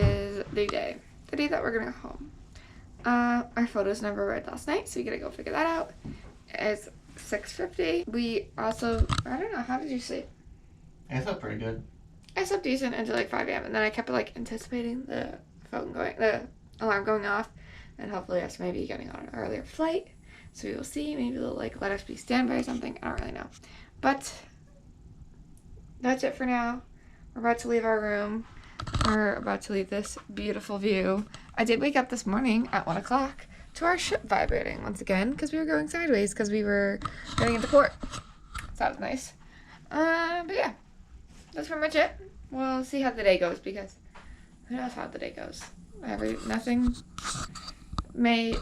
is the day that we're gonna go home. Our photos never read last night, so we gotta go figure that out. It's 6:50. We also, I don't know, how did you sleep? I slept pretty good. I slept decent until like 5 a.m. and then I kept like anticipating the alarm going off, and hopefully us maybe getting on an earlier flight. So we will see. Maybe they'll like let us be standby or something. I don't really know. But that's it for now. We're about to leave our room. We're about to leave this beautiful view. I did wake up this morning at 1 o'clock to our ship vibrating once again because we were going sideways because we were getting into port. So that was nice. But yeah, that's pretty much it. We'll see how the day goes because who knows how the day goes. Everything may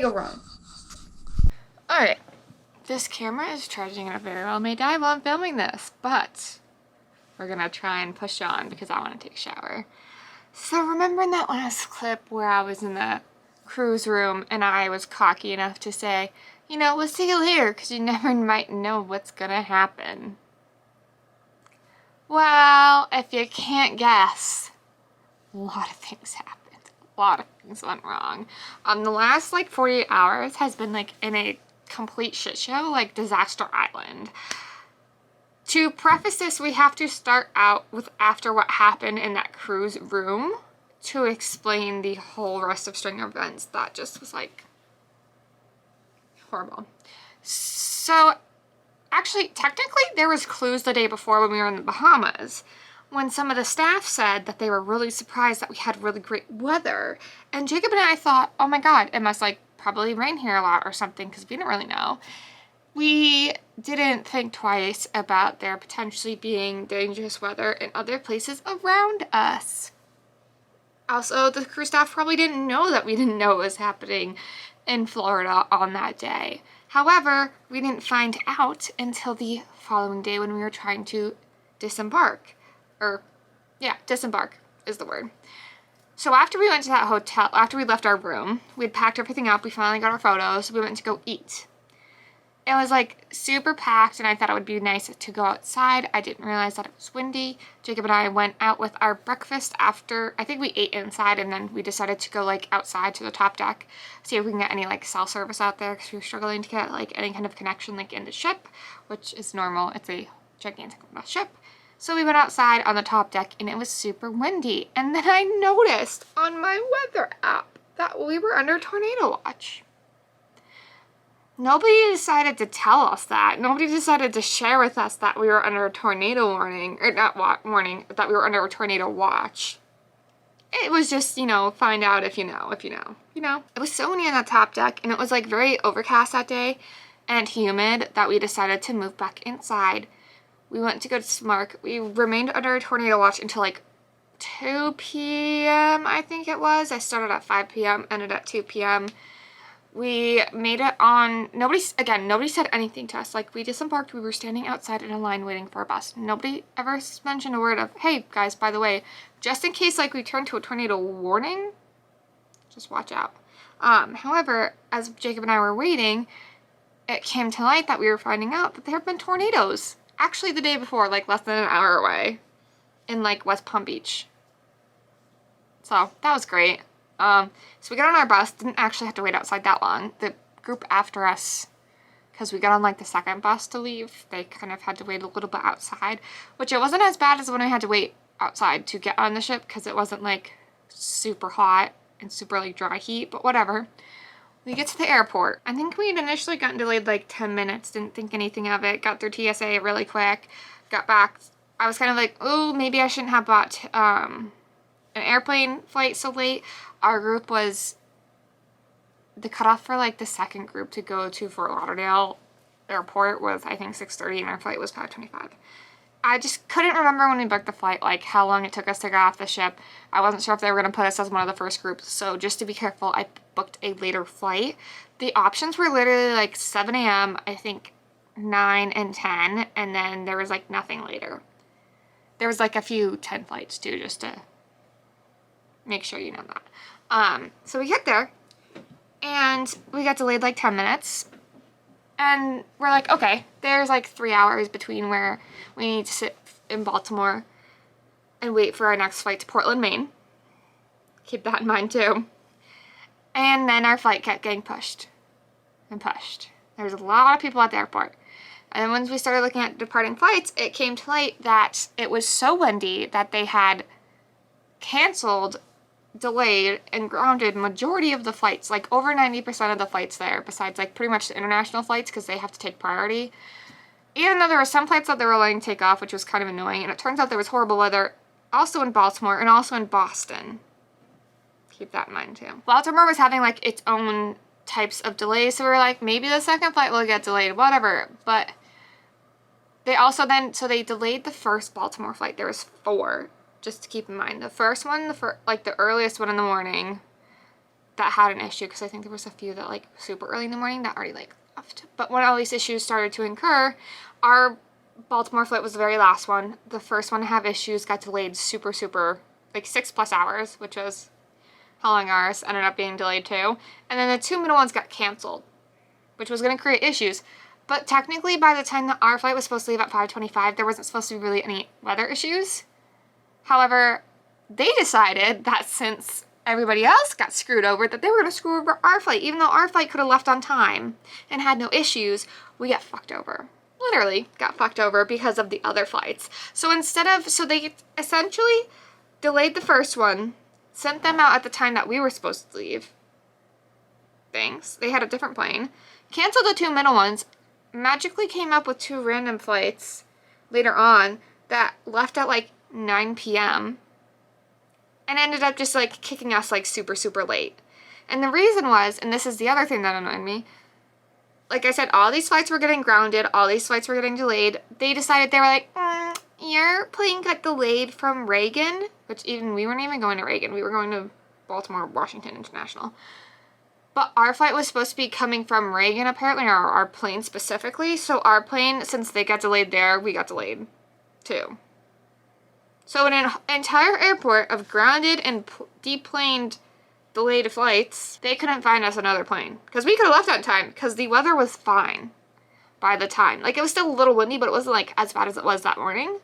go wrong. Alright, this camera is charging and it very well may die while I'm filming this, but we're gonna try and push on because I want to take a shower. So remembering that last clip where I was in the cruise room and I was cocky enough to say, you know, we'll see you later because you never might know what's gonna happen. Well, if you can't guess, a lot of things happened. A lot of things went wrong. The last like 48 hours has been like in a complete shit show, like Disaster Island. To preface this, we have to start out with after what happened in that cruise room to explain the whole rest of string of events that just was like horrible. So actually, technically, there was clues the day before when we were in the Bahamas when some of the staff said that they were really surprised that we had really great weather. And Jacob and I thought, oh my God, it must like probably rain here a lot or something because we didn't really know. We didn't think twice about there potentially being dangerous weather in other places around us. Also, the crew staff probably didn't know that we didn't know what was happening in Florida on that day. However, we didn't find out until the following day when we were trying to disembark. Disembark is the word. So after we went to that hotel, after we left our room, we'd packed everything up, we finally got our photos, we went to go eat. It was like super packed and I thought it would be nice to go outside. I didn't realize that it was windy. Jacob and I went out with our breakfast after, I think we ate inside and then we decided to go like outside to the top deck, see if we can get any like cell service out there because we were struggling to get like any kind of connection like in the ship, which is normal. It's a gigantic ship. So we went outside on the top deck and it was super windy. And then I noticed on my weather app that we were under tornado watch. Nobody decided to tell us that. Nobody decided to share with us that we were under a tornado warning, or not warning, that we were under a tornado watch. It was just, you know, find out if you know, you know. It was so windy on that top deck and it was like very overcast that day and humid that we decided to move back inside. We went to go to Smark. We remained under a tornado watch until like 2 p.m. I think it was. I started at 5 p.m., ended at 2 p.m. We made it on, nobody said anything to us. Like, we disembarked, we were standing outside in a line waiting for a bus. Nobody ever mentioned a word of, hey, guys, by the way, just in case, like, we turn to a tornado warning, just watch out. However, as Jacob and I were waiting, it came to light that we were finding out that there have been tornadoes. Actually, the day before, like, less than an hour away in, like, West Palm Beach. So, that was great. So we got on our bus, didn't actually have to wait outside that long. The group after us, because we got on like the second bus to leave, they kind of had to wait a little bit outside, which it wasn't as bad as when I had to wait outside to get on the ship because it wasn't like super hot and super like dry heat, but whatever. We get to the airport. I think we'd initially gotten delayed like 10 minutes, didn't think anything of it, got through TSA really quick, got back. I was kind of like, oh, maybe I shouldn't have bought an airplane flight so late. Our group was the cutoff for like the second group to go to Fort Lauderdale airport was I think 6:30 and our flight was 5:25. I just couldn't remember when we booked the flight like how long it took us to get off the ship. I wasn't sure if they were going to put us as one of the first groups, so just to be careful I booked a later flight. The options were literally like 7 a.m. I think 9 and 10, and then there was like nothing later. There was like a few 10 flights too, just to make sure you know that. So we get there and we got delayed like 10 minutes and we're like, okay, there's like 3 hours between where we need to sit in Baltimore and wait for our next flight to Portland, Maine. Keep that in mind too. And then our flight kept getting pushed and pushed. There was a lot of people at the airport. And then once we started looking at departing flights, it came to light that it was so windy that they had canceled, delayed, and grounded majority of the flights, like over 90% of the flights there, besides like pretty much the international flights because they have to take priority. Even though there were some flights that they were letting take off, which was kind of annoying, and it turns out there was horrible weather also in Baltimore and also in Boston. Keep that in mind too. Baltimore was having like its own types of delays, so we were like, maybe the second flight will get delayed, whatever. But they also then, so they delayed the first Baltimore flight. There was 4, just to keep in mind. The first one, the earliest one in the morning, that had an issue, because I think there was a few that like super early in the morning that already like left. But when all these issues started to incur, our Baltimore flight was the very last one. The first one to have issues got delayed super, like 6+ hours, which was how long ours ended up being delayed too. And then the 2 middle ones got canceled, which was going to create issues. But technically, by the time that our flight was supposed to leave at 5:25, there wasn't supposed to be really any weather issues. However, they decided that since everybody else got screwed over, that they were going to screw over our flight. Even though our flight could have left on time and had no issues, we got fucked over. Literally got fucked over because of the other flights. So they essentially delayed the first one, sent them out at the time that we were supposed to leave. Thanks. They had a different plane. Canceled the 2 middle ones. Magically came up with 2 random flights later on that left at like 9 p.m. and ended up just like kicking us like super late. And the reason was, and this is the other thing that annoyed me, like I said, all these flights were getting grounded, all these flights were getting delayed. They decided, they were like, your plane got delayed from Reagan, which we weren't even going to Reagan. We were going to Baltimore, Washington International. But our flight was supposed to be coming from Reagan, apparently, or our plane specifically. So our plane, since they got delayed there, we got delayed too. So an entire airport of grounded and deplaned delayed flights, they couldn't find us another plane. Because we could have left on time, because the weather was fine by the time. Like, it was still a little windy, but it wasn't like as bad as it was that morning.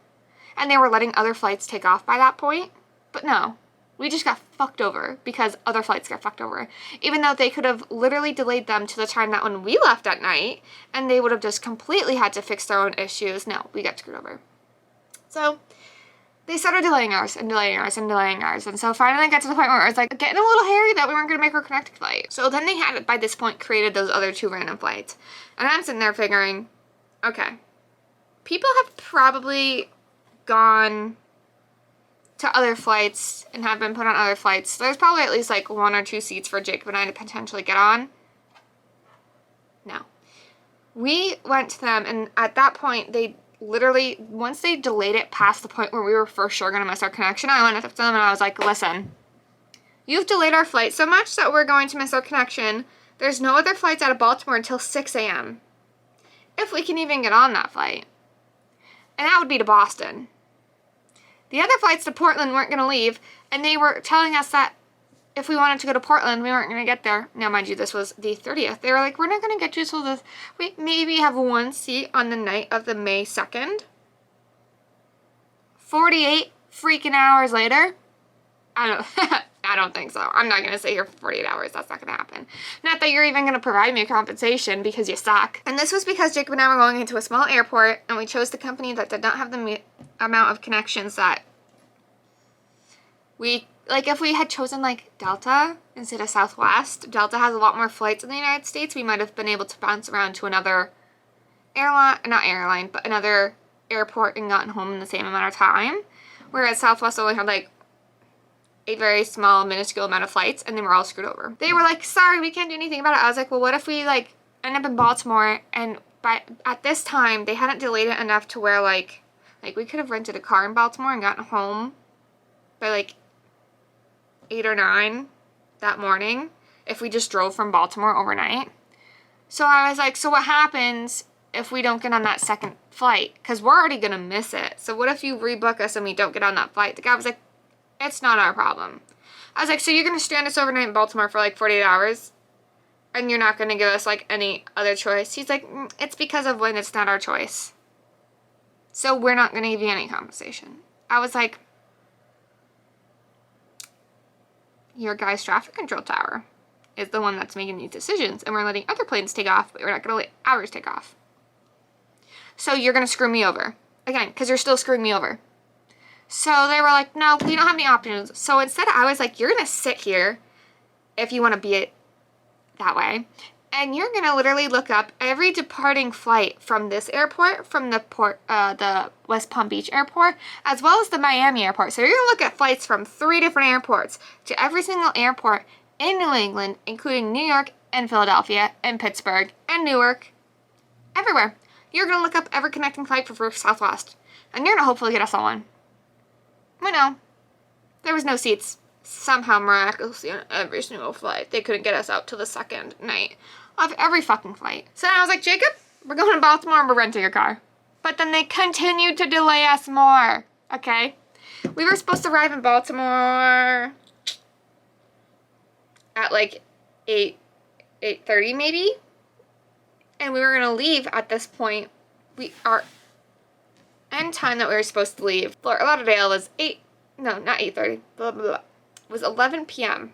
And they were letting other flights take off by that point. But no. We just got fucked over because other flights got fucked over. Even though they could have literally delayed them to the time that when we left at night, and they would have just completely had to fix their own issues. No, we got screwed over. So they started delaying ours and delaying ours and delaying ours. And so finally got to the point where it was like getting a little hairy that we weren't going to make our connecting flight. So then they had, by this point, created those other 2 random flights. And I'm sitting there figuring, okay, people have probably gone to other flights and have been put on other flights. There's probably at least like 1 or 2 seats for Jacob and I to potentially get on. No. We went to them, and at that point, they literally, once they delayed it past the point where we were for sure going to miss our connection, I went up to them and I was like, listen, you've delayed our flight so much that we're going to miss our connection. There's no other flights out of Baltimore until 6 a.m. if we can even get on that flight. And that would be to Boston. The other flights to Portland weren't going to leave, and they were telling us that if we wanted to go to Portland, we weren't going to get there. Now, mind you, this was the 30th. They were like, we're not going to get you till the... We maybe have 1 seat on the night of the May 2nd. 48 freaking hours later. I don't think so. I'm not going to stay here for 48 hours. That's not going to happen. Not that you're even going to provide me a compensation because you suck. And this was because Jacob and I were going into a small airport, and we chose the company that did not have the amount of connections that we... Like, if we had chosen, like, Delta instead of Southwest, Delta has a lot more flights in the United States. We might have been able to bounce around to another another airport and gotten home in the same amount of time. Whereas Southwest only had, like, a very small, minuscule amount of flights, and they were all screwed over. They were like, sorry, we can't do anything about it. I was like, well, what if we, like, end up in Baltimore, and at this time, they hadn't delayed it enough to where, like, we could have rented a car in Baltimore and gotten home by, like, 8 or 9 that morning if we just drove from Baltimore overnight. So I was like, so what happens if we don't get on that second flight? Because we're already going to miss it. So what if you rebook us and we don't get on that flight? The guy was like, it's not our problem. I was like, so you're going to strand us overnight in Baltimore for like 48 hours? And you're not going to give us like any other choice? He's like, it's because of when it's not our choice. So we're not going to give you any compensation. I was like, your guy's traffic control tower is the one that's making these decisions, and we're letting other planes take off, but we're not going to let ours take off. So you're going to screw me over. Again, because you're still screwing me over. So they were like, no, we don't have any options. So instead I was like, you're going to sit here if you want to be it that way. And you're going to literally look up every departing flight from this airport, from the West Palm Beach airport, as well as the Miami airport. So you're going to look at flights from 3 different airports to every single airport in New England, including New York and Philadelphia and Pittsburgh and Newark, everywhere. You're going to look up every connecting flight for Southwest, and you're going to hopefully get us on one. I know. There was no seats. Somehow, miraculously, on every single flight, they couldn't get us out till the second night of every fucking flight. So I was like, Jacob, we're going to Baltimore and we're renting a car. But then they continued to delay us more, okay? We were supposed to arrive in Baltimore at like 8:30 maybe. And we were going to leave at this point. Our end time that we were supposed to leave, Fort Lauderdale, was 8:30, blah, blah, blah. It was 11 p.m.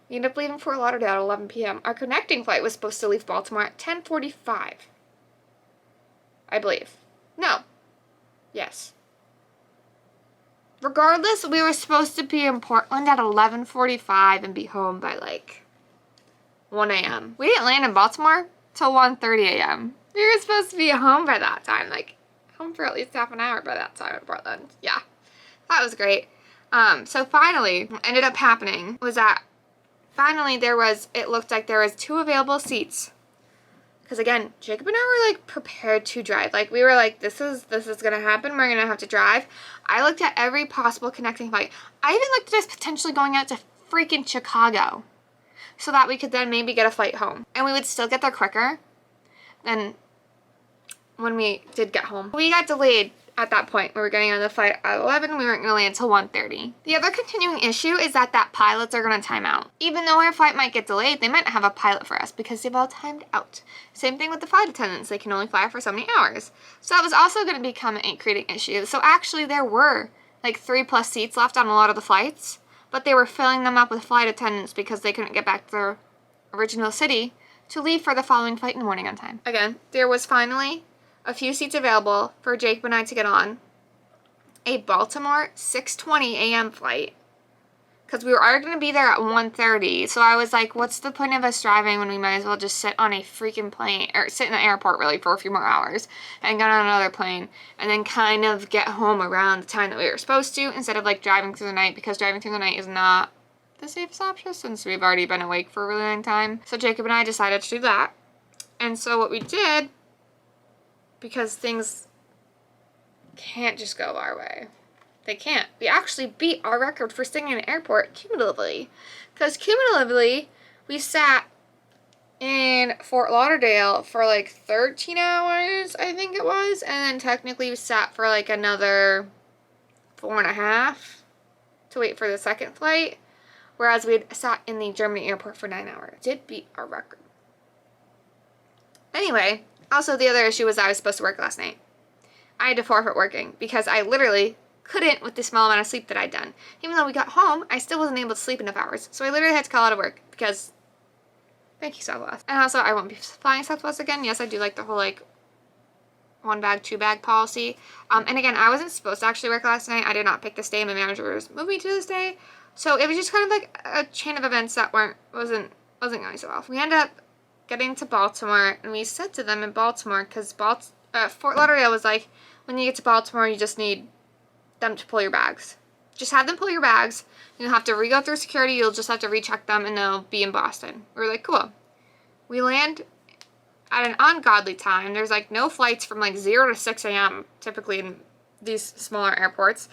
We ended up leaving Fort Lauderdale at 11 p.m. Our connecting flight was supposed to leave Baltimore at 10:45. I believe. No. Yes. Regardless, we were supposed to be in Portland at 11:45 and be home by like 1 a.m. We didn't land in Baltimore till 1:30 a.m. We were supposed to be home by that time, like home for at least half an hour by that time in Portland. Yeah, that was great. So finally, what ended up happening was that finally it looked like there was 2 available seats. Because again, Jacob and I were like prepared to drive. Like we were like, this is gonna happen. We're gonna have to drive. I looked at every possible connecting flight. I even looked at us potentially going out to freaking Chicago, so that we could then maybe get a flight home, and we would still get there quicker than when we did get home. We got delayed at that point. We were getting on the flight at 11. We weren't going to land until 1:30. The other continuing issue is that pilots are going to time out. Even though our flight might get delayed, they might not have a pilot for us because they've all timed out. Same thing with the flight attendants. They can only fly for so many hours. So that was also going to become a creating issue. So actually there were like 3+ seats left on a lot of the flights, but they were filling them up with flight attendants because they couldn't get back to their original city to leave for the following flight in the morning on time. Again, there was finally a few seats available for Jacob and I to get on a Baltimore 6:20 a.m. flight, because we were already going to be there at 1:30. So I was like, what's the point of us driving when we might as well just sit on a freaking plane, or sit in the airport really for a few more hours and get on another plane and then kind of get home around the time that we were supposed to, instead of like driving through the night, because driving through the night is not the safest option since we've already been awake for a really long time. So Jacob and I decided to do that. And so what we did, because things can't just go our way. They can't. We actually beat our record for staying in an airport cumulatively. Because cumulatively, we sat in Fort Lauderdale for like 13 hours, I think it was. And then technically we sat for like another 4.5 to wait for the second flight. Whereas we had sat in the Germany airport for 9 hours. Did beat our record. Anyway, also the other issue was I was supposed to work last night. I had to forfeit working because I literally couldn't with the small amount of sleep that I'd done. Even though we got home, I still wasn't able to sleep enough hours. So I literally had to call out of work because, thank you, Southwest. And also, I won't be flying Southwest again. Yes, I do like the whole like 1 bag, 2 bag policy. And again, I wasn't supposed to actually work last night. I did not pick this day. My manager was moving to this day. So it was just kind of like a chain of events that wasn't going so well. We ended up getting to Baltimore, and we said to them in Baltimore, because Fort Lauderdale was like, when you get to Baltimore, you just need them to pull your bags. Just have them pull your bags. You'll have to re-go through security. You'll just have to recheck them, and they'll be in Boston. We were like, cool. We land at an ungodly time. There's like no flights from like 0 to 6 a.m. typically in these smaller airports.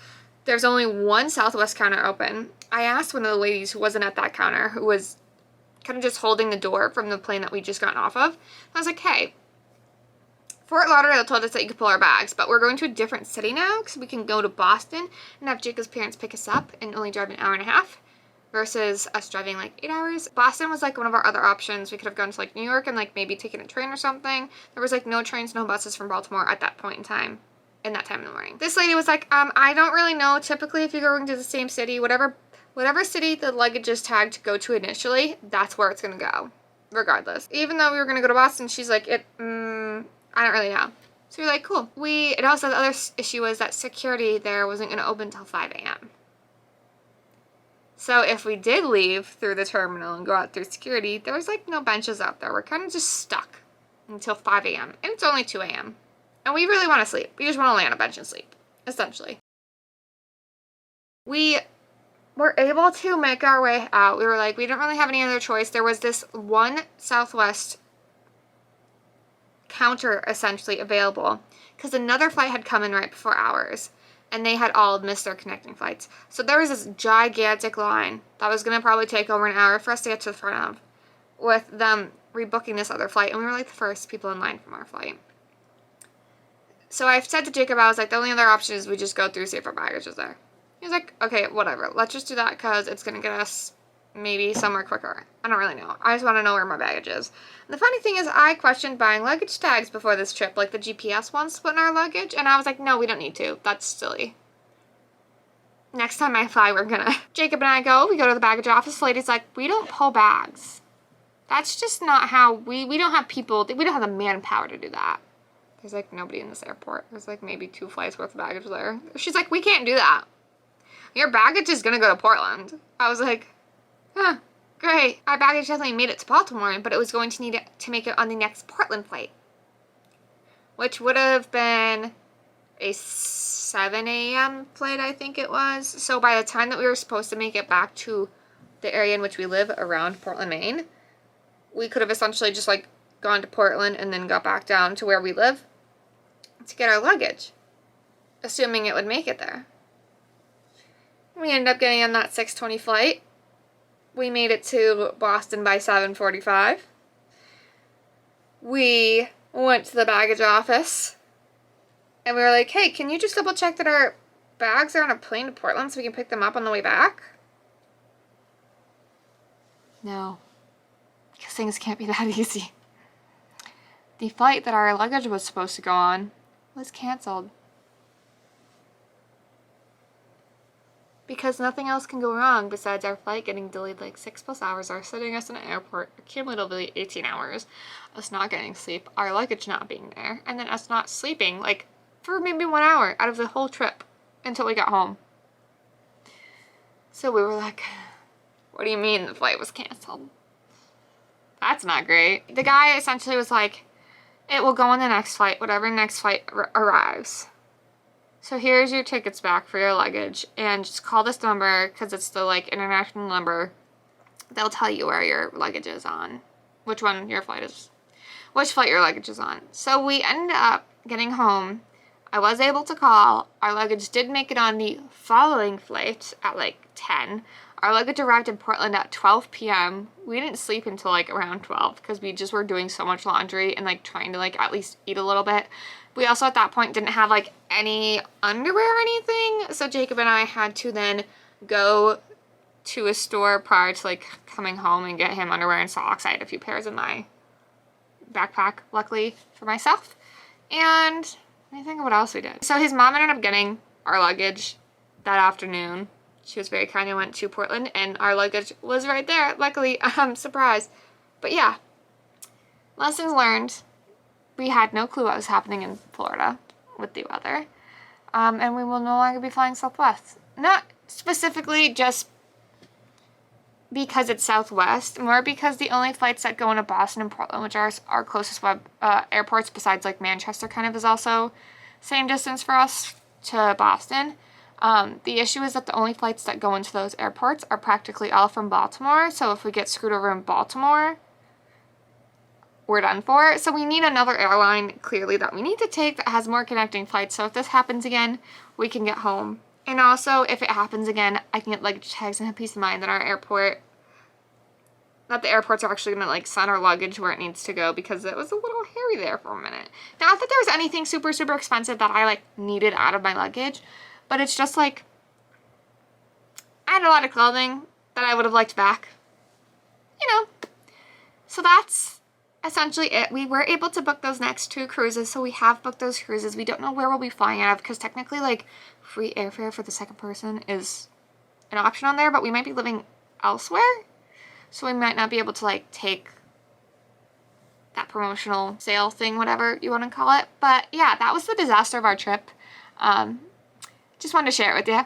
There's only one Southwest counter open. I asked one of the ladies who wasn't at that counter, who was kind of just holding the door from the plane that we just gotten off of. I was like, hey, Fort Lauderdale told us that you could pull our bags, but we're going to a different city now because we can go to Boston and have Jacob's parents pick us up and only drive an hour and a half versus us driving like 8 hours. Boston was like one of our other options. We could have gone to like New York and like maybe taken a train or something. There was like no trains, no buses from Baltimore at that point in time. In that time in the morning. This lady was like, I don't really know typically if you're going to the same city, whatever Whatever city the luggage is tagged to go to initially, that's where it's gonna go, regardless. Even though we were gonna go to Boston, she's like, I don't really know. So we're like, cool. It also, the other issue was that security there wasn't gonna open until 5 a.m. So if we did leave through the terminal and go out through security, there was like no benches out there. We're kind of just stuck until 5 a.m. And it's only 2 a.m. And we really want to sleep. We just want to lay on a bench and sleep, essentially. We were able to make our way out. We were like, we didn't really have any other choice. There was this one Southwest counter essentially available because another flight had come in right before ours. And they had all missed their connecting flights. So there was this gigantic line that was going to probably take over an hour for us to get to the front of, with them rebooking this other flight. And we were like the first people in line from our flight. So I said to Jacob, I was like, the only other option is we just go through, see if our baggage is there. He was like, okay, whatever. Let's just do that because it's going to get us maybe somewhere quicker. I don't really know. I just want to know where my baggage is. And the funny thing is, I questioned buying luggage tags before this trip, like the GPS ones to put in our luggage, and I was like, no, we don't need to. That's silly. Next time I fly, we're gonna... Jacob and I we go to the baggage office. The lady's like, we don't pull bags. That's just not how we don't have people, we don't have the manpower to do that. There's like nobody in this airport. There's like maybe 2 flights worth of baggage there. She's like, we can't do that. Your baggage is gonna go to Portland. I was like, huh, great. Our baggage definitely made it to Baltimore, but it was going to need it to make it on the next Portland flight, which would have been a 7 a.m. flight, I think it was. So by the time that we were supposed to make it back to the area in which we live around Portland, Maine, we could have essentially just like gone to Portland and then got back down to where we live to get our luggage, assuming it would make it there. We ended up getting on that 6:20 flight. We made it to Boston by 7:45. We went to the baggage office and we were like, hey, can you just double check that our bags are on a plane to Portland so we can pick them up on the way back? No, because things can't be that easy. The flight that our luggage was supposed to go on was canceled. Because nothing else can go wrong besides our flight getting delayed like 6+ hours, or sitting us in an airport cumulatively 18 hours, us not getting sleep, our luggage not being there, and then us not sleeping like for maybe 1 hour out of the whole trip until we got home. So we were like, what do you mean the flight was canceled? That's not great. The guy essentially was like, it will go on the next flight, whatever next flight arrives. So here's your tickets back for your luggage, and just call this number because it's the like international number. They'll tell you where your luggage is on, which flight your luggage is on. So we ended up getting home. I was able to call. Our luggage did make it on the following flight at like 10. Our luggage arrived in Portland at 12 p.m. We didn't sleep until like around 12 because we just were doing so much laundry and like trying to like at least eat a little bit. We also at that point didn't have like any underwear or anything. So Jacob and I had to then go to a store prior to like coming home and get him underwear and socks. I had a few pairs in my backpack, luckily for myself. And I think what else we did. So his mom ended up getting our luggage that afternoon. She was very kind and went to Portland, and our luggage was right there. Luckily, surprise. But yeah, lessons learned. We had no clue what was happening in Florida with the weather. And we will no longer be flying Southwest. Not specifically just because it's Southwest, more because the only flights that go into Boston and Portland, which are our closest airports besides like Manchester kind of, is also same distance for us to Boston. The issue is that the only flights that go into those airports are practically all from Baltimore. So if we get screwed over in Baltimore, we're done for. So we need another airline, clearly, that we need to take that has more connecting flights. So if this happens again, we can get home. And also, if it happens again, I can get luggage tags and have peace of mind that the airports are actually going to like send our luggage where it needs to go, because it was a little hairy there for a minute. Not that there was anything super, super expensive that I like needed out of my luggage, but it's just like, I had a lot of clothing that I would have liked back, you know. So that's essentially it. We were able to book those next 2 cruises, so we have booked those cruises. We don't know where we'll be flying out of, because technically like free airfare for the second person is an option on there, but we might be living elsewhere. So we might not be able to like take that promotional sale thing, whatever you want to call it. But yeah, that was the disaster of our trip. Just wanted to share it with you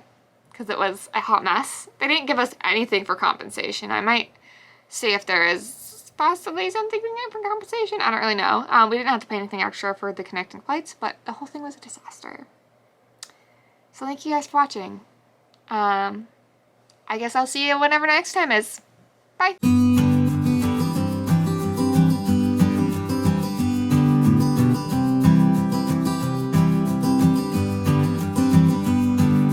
because it was a hot mess. They didn't give us anything for compensation. I might see if there is possibly something we can get for compensation. I don't really know. We didn't have to pay anything extra for the connecting flights, but the whole thing was a disaster. So thank you guys for watching. I guess I'll see you whenever next time is. Bye.